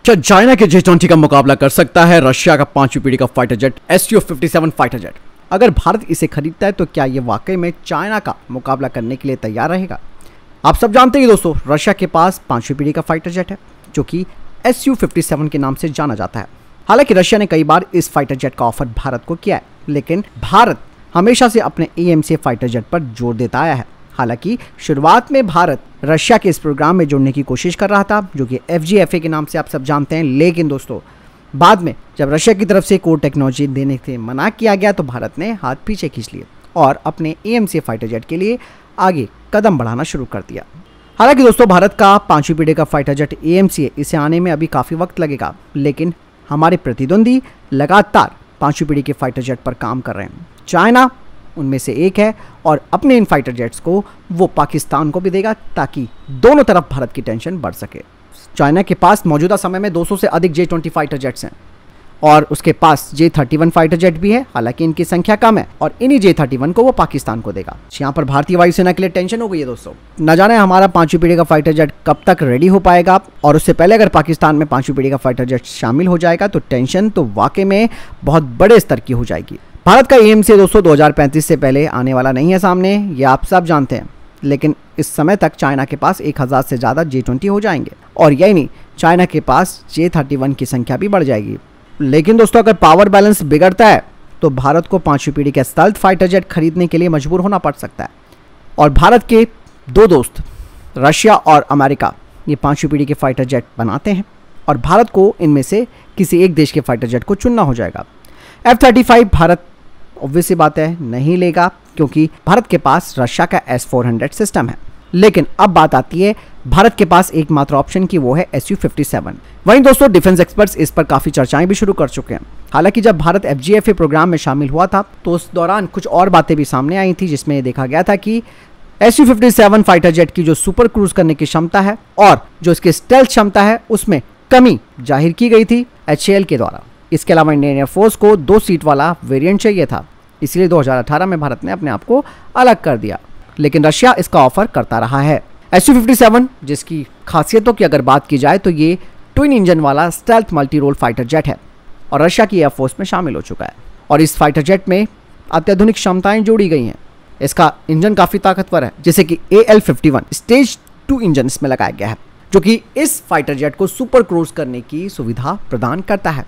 क्या चाइना के J-20 का मुकाबला कर सकता है रशिया का 5वीं पीढ़ी का fighter jet Su-57 fighter jet? अगर भारत इसे खरीदता है तो क्या ये वाकई में चाइना का मुकाबला करने के लिए तैयार रहेगा? आप सब जानते हैं दोस्तों, रशिया के पास 5वीं पीढ़ी का फाइटर जेट है जो कि Su-57 के नाम से जाना जाता है। हालांकि रशिया ने कई बार इस फाइटर जेट का ऑफर भारत को किया है, लेकिन भारत हमेशा से अपने AMC फाइटर जेट पर जोर देता आया है। हालांकि शुरुआत में भारत रशिया के इस प्रोग्राम में जुड़ने की कोशिश कर रहा था, जो कि FGFA के नाम से आप सब जानते हैं, लेकिन दोस्तों बाद में जब रशिया की तरफ से कोर टेक्नोलॉजी देने से मना किया गया तो भारत ने हाथ पीछे खींच लिए और अपने AMC फाइटर जेट के लिए आगे कदम बढ़ाना शुरू कर दिया। हालांकि दोस्तों भारत का 5वीं पीढ़ी का फाइटर जेट AMC है, इसे आने में अभी काफ़ी वक्त लगेगा, लेकिन हमारे प्रतिद्वंदी लगातार 5वीं पीढ़ी के फाइटर जेट पर काम कर रहे हैं। चाइना उनमें से एक है और अपने इन फाइटर जेट्स को वो पाकिस्तान को भी देगा ताकि दोनों तरफ भारत की टेंशन बढ़ सके। चाइना के पास मौजूदा समय में 200 से अधिक J-20 फाइटर जेट्स हैं और उसके पास J-31 फाइटर जेट भी है। हालांकि इनकी संख्या कम है और इन्हीं J-31 को वो पाकिस्तान को देगा। यहाँ पर भारतीय वायुसेना के लिए टेंशन हो गई है दोस्तों। न जाने हमारा 5वीं पीढ़ी का फाइटर जेट कब तक रेडी हो पाएगा, और उससे पहले अगर पाकिस्तान में 5वीं पीढ़ी का फाइटर जेट शामिल हो जाएगा तो टेंशन तो वाकई में बहुत बड़े स्तर की हो जाएगी। भारत का AMC दोस्तों 2035 से पहले आने वाला नहीं है सामने, ये आप सब जानते हैं, लेकिन इस समय तक चाइना के पास 1000 से ज़्यादा J-20 हो जाएंगे और यही नहीं, चाइना के पास J-31 की संख्या भी बढ़ जाएगी। लेकिन दोस्तों अगर पावर बैलेंस बिगड़ता है तो भारत को 5वीं पीढ़ी के स्टेल्थ फाइटर जेट खरीदने के लिए मजबूर होना पड़ सकता है। और भारत के दो दोस्त रशिया और अमेरिका ये 5वीं पीढ़ी के फाइटर जेट बनाते हैं और भारत को इनमें से किसी एक देश के फाइटर जेट को चुनना हो जाएगा। F-35 भारत ऑब्वियस सी बात है नहीं लेगा, क्योंकि भारत के पास रशिया का S-400 सिस्टम है। लेकिन अब बात आती है भारत के पास एकमात्र ऑप्शन की, वो है Su-57। वहीं दोस्तों डिफेंस एक्सपर्ट्स इस पर काफ़ी चर्चाएं भी शुरू कर चुके हैं। हालांकि जब भारत FGFA प्रोग्राम में शामिल हुआ था तो उस दौरान कुछ और बातें भी सामने आई थी, जिसमें देखा गया था कि Su-57 फाइटर जेट की जो सुपर क्रूज करने की क्षमता है और जो इसकी स्टेल्थ क्षमता है उसमें कमी जाहिर की गई थी HAL के द्वारा। इसके अलावा इंडियन एयरफोर्स को 2 सीट वाला वेरिएंट चाहिए था, इसलिए 2018 में भारत ने अपने आप को अलग कर दिया, लेकिन रशिया इसका ऑफर करता रहा है। Su-57 जिसकी खासियतों की अगर बात की जाए तो ये ट्विन इंजन वाला stealth multi role fighter jet है और रशिया की एयरफोर्स में शामिल हो चुका है और इस फाइटर जेट में अत्याधुनिक क्षमताएं जोड़ी गई हैं। इसका इंजन काफ़ी ताकतवर है, जैसे कि AL-51 स्टेज 2 इंजन इसमें लगाया गया है, जो कि इस फाइटर जेट को सुपर क्रूज करने की सुविधा प्रदान करता है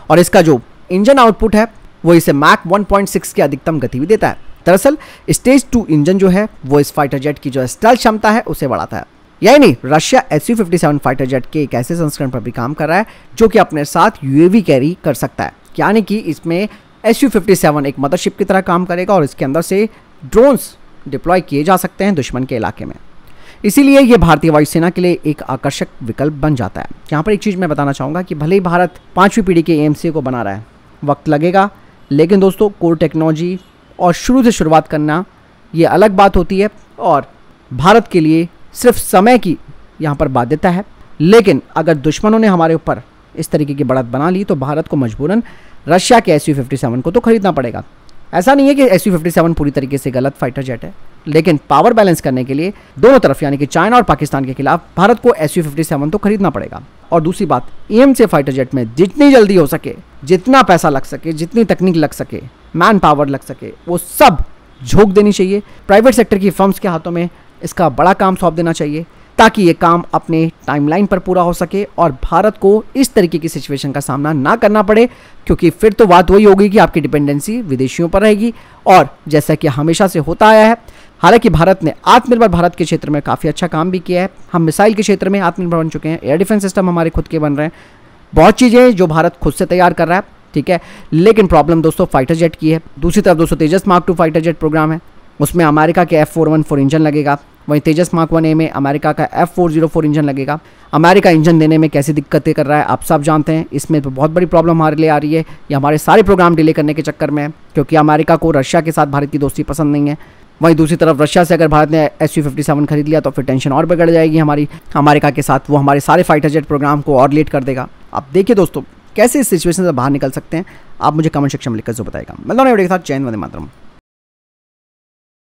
और इसका जो इंजन आउटपुट है वो इसे मैक 1.6 की अधिकतम गति भी देता है। दरअसल स्टेज 2 इंजन जो है वो इस फाइटर जेट की जो स्टेल्थ क्षमता है उसे बढ़ाता है। यही नहीं, रशिया Su-57 फाइटर जेट के एक ऐसे संस्करण पर भी काम कर रहा है जो कि अपने साथ UAV कैरी कर सकता है, यानी कि इसमें Su-57 एक मदरशिप की तरह काम करेगा और इसके अंदर से ड्रोन्स डिप्लॉय किए जा सकते हैं दुश्मन के इलाके में। इसीलिए ये भारतीय वायुसेना के लिए एक आकर्षक विकल्प बन जाता है। यहाँ पर एक चीज़ मैं बताना चाहूँगा कि भले ही भारत 5वीं पीढ़ी के AMC को बना रहा है, वक्त लगेगा, लेकिन दोस्तों कोर टेक्नोलॉजी और शुरू से शुरुआत करना ये अलग बात होती है और भारत के लिए सिर्फ समय की यहाँ पर बाध्यता है। लेकिन अगर दुश्मनों ने हमारे ऊपर इस तरीके की बढ़त बना ली तो भारत को मजबूरन रशिया के Su-57 को तो खरीदना पड़ेगा। ऐसा नहीं है कि Su-57 पूरी तरीके से गलत फाइटर जेट है, लेकिन पावर बैलेंस करने के लिए दोनों तरफ यानी कि चाइना और पाकिस्तान के खिलाफ भारत को Su-57 तो खरीदना पड़ेगा। और दूसरी बात, AMC फाइटर जेट में जितनी जल्दी हो सके, जितना पैसा लग सके, जितनी तकनीक लग सके, मैन पावर लग सके, वो सब झोंक देनी चाहिए। प्राइवेट सेक्टर की फर्म्स के हाथों में इसका बड़ा काम सौंप देना चाहिए ताकि ये काम अपने टाइमलाइन पर पूरा हो सके और भारत को इस तरीके की सिचुएशन का सामना ना करना पड़े, क्योंकि फिर तो बात वही होगी कि आपकी डिपेंडेंसी विदेशियों पर रहेगी। और जैसा कि हमेशा से होता आया है, हालांकि भारत ने आत्मनिर्भर भारत के क्षेत्र में काफ़ी अच्छा काम भी किया है। हम मिसाइल के क्षेत्र में आत्मनिर्भर बन चुके हैं, एयर डिफेंस सिस्टम हमारे खुद के बन रहे हैं, बहुत चीज़ें जो भारत खुद से तैयार कर रहा है, ठीक है। लेकिन प्रॉब्लम दोस्तों फाइटर जेट की है। दूसरी तरफ दोस्तों तेजस Mark 2 फाइटर जेट प्रोग्राम है, उसमें अमेरिका के F414 इंजन लगेगा। वहीं तेजस Mark 1A में अमेरिका का F404 इंजन लगेगा। अमेरिका इंजन देने में कैसी दिक्कतें कर रहा है आप सब जानते हैं। इसमें तो बहुत बड़ी प्रॉब्लम हमारे लिए आ रही है, ये हमारे सारे प्रोग्राम डिले करने के चक्कर में है, क्योंकि अमेरिका को रशिया के साथ भारत की दोस्ती पसंद नहीं है। वहीं दूसरी तरफ रशिया से अगर भारत ने Su-57 खरीद लिया तो फिर टेंशन और बिगड़ जाएगी हमारी अमेरिका के साथ, वो हमारे सारे फाइटर जेट प्रोग्राम को और लेट कर देगा। अब देखिए दोस्तों कैसे इस सिचुएशन से बाहर निकल सकते हैं, आप मुझे कमेंट सेक्शन में लिखकर जो बताएगा। मिलता हूं वीडियो के साथ। जय हिंद, वंदे मातरम।